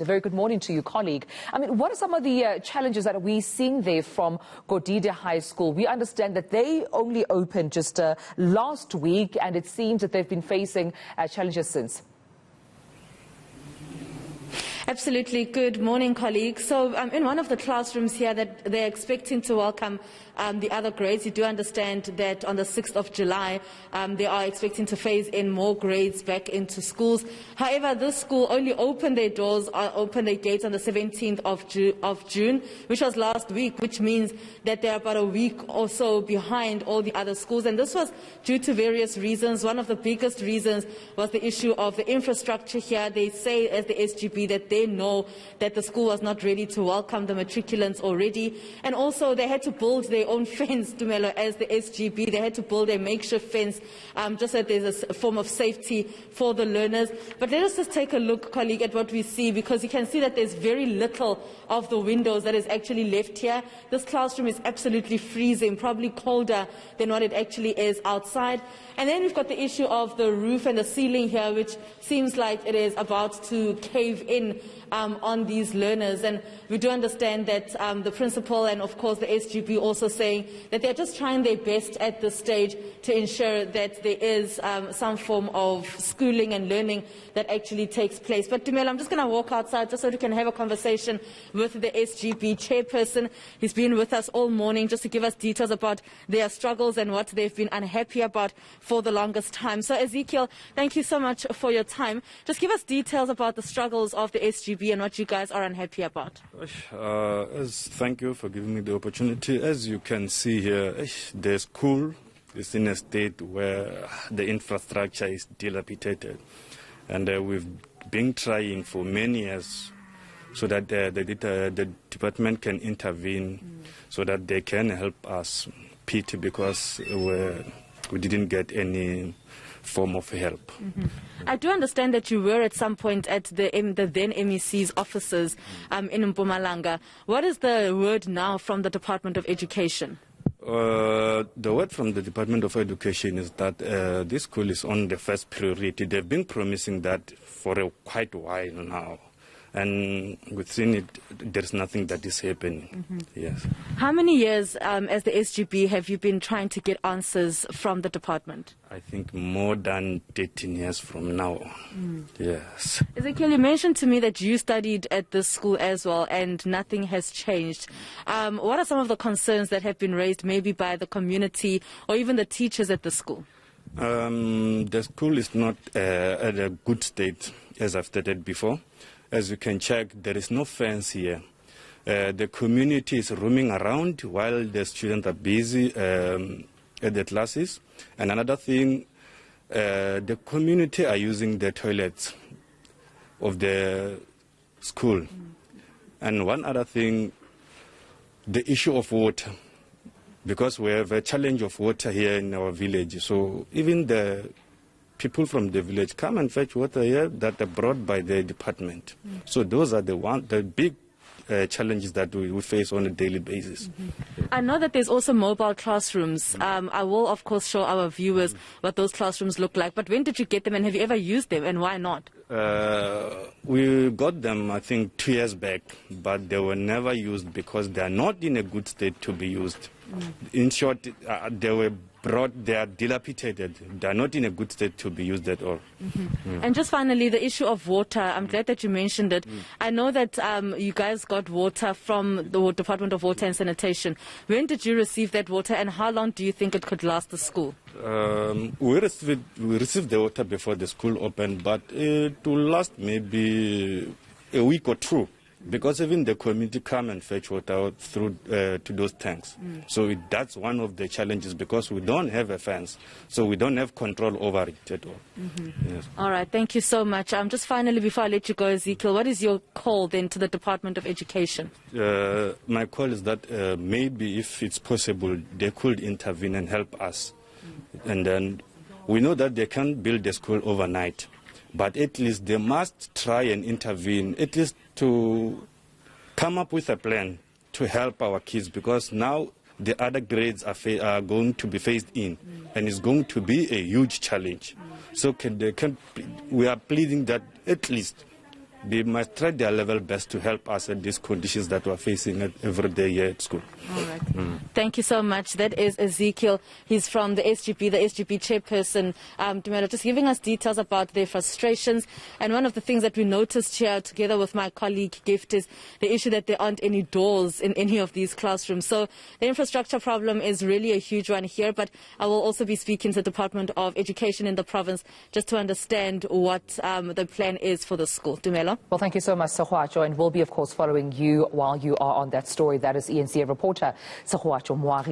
A very good morning to you, colleague. I mean, what are some of the challenges that we're seeing there from Godide High School? We understand that they only opened just last week, and it seems that they've been facing challenges since. Absolutely. Good morning, colleagues. So in one of the classrooms here that they're expecting to welcome the other grades, you do understand that on the 6th of July, they are expecting to phase in more grades back into schools. However, this school only opened their doors, opened their gates on the 17th of June, which was last week, which means that they're about a week or so behind all the other schools. And this was due to various reasons. One of the biggest reasons was the issue of the infrastructure here. They say, as the SGB, that they know that the school was not ready to welcome the matriculants already. And also they had to build their own fence, Dumelo, as the SGB. They had to build a makeshift fence just so that there's a form of safety for the learners. But let us just take a look, colleague, at what we see, because you can see that there's very little of the windows that is actually left here. This classroom is absolutely freezing, probably colder than what it actually is outside. And then we've got the issue of the roof and the ceiling here, which seems like it is about to cave in on these learners. And we do understand that the principal and, of course, the SGB also saying that they're just trying their best at this stage to ensure that there is some form of schooling and learning that actually takes place. But, Dumelo, I'm just going to walk outside just so we can have a conversation with the SGB chairperson. He's been with us all morning just to give us details about their struggles and what they've been unhappy about for the longest time. So, Ezekiel, thank you so much for your time. Just give us details about the struggles of the SGB and what you guys are unhappy about. Thank you for giving me the opportunity. As you can see here, the school is in a state where the infrastructure is dilapidated. And we've been trying for many years so that the department can intervene so that they can help us, Pete, because we didn't get any form of help. I do understand that you were at some point at the then MEC's offices in Mpumalanga. What is the word now from the Department of Education? The word from the Department of Education is that this school is on the first priority. They've been promising that for quite a while now. And within it, there's nothing that is happening. Yes. How many years, as the SGB, have you been trying to get answers from the department? I think more than 13 years from now. Yes. Ezekiel, you mentioned to me that you studied at this school as well, and nothing has changed. What are some of the concerns that have been raised, maybe by the community or even the teachers at the school? The school is not at a good state, as I've stated before. As you can check, there is no fence here. The community is roaming around while the students are busy at the classes. And another thing, the community are using the toilets of the school. And one other thing, the issue of water, because we have a challenge of water here in our village. So even the people from the village come and fetch water here that are brought by the department. So those are the big challenges that we face on a daily basis. I know that there's also mobile classrooms. I will, of course, show our viewers what those classrooms look like. But when did you get them, and have you ever used them, and why not? We got them, I think, 2 years back, but they were never used because they are not in a good state to be used. In short, they were they are dilapidated. They are not in a good state to be used at all. And just finally, the issue of water. I'm glad that you mentioned it. I know that you guys got water from the Department of Water and Sanitation. When did you receive that water, and how long do you think it could last the school? We received the water before the school opened, but it will last maybe a week or two. Because even the community come and fetch water through to those tanks. So that's one of the challenges, because we don't have a fence. So we don't have control over it at all. Yes. All right, thank you so much. Just finally, before I let you go, Ezekiel, what is your call then to the Department of Education? My call is that maybe if it's possible, they could intervene and help us. And then we know that they can't build the school overnight. But at least they must try and intervene, at least to come up with a plan to help our kids, because now the other grades are going to be phased in, and it's going to be a huge challenge. So we are pleading that at least they must try their level best to help us at these conditions that we're facing every day here at school. All right. Thank you so much. That is Ezekiel. He's from the SGP chairperson. Dumelo, just giving us details about their frustrations. And one of the things that we noticed here together with my colleague Gift is the issue that there aren't any doors in any of these classrooms. So the infrastructure problem is really a huge one here. But I will also be speaking to the Department of Education in the province just to understand what the plan is for the school. Dumelo. Well, thank you so much, Sehuacho, and we'll be, of course, following you while you are on that story. That is ENCA reporter Sehuacho Moari.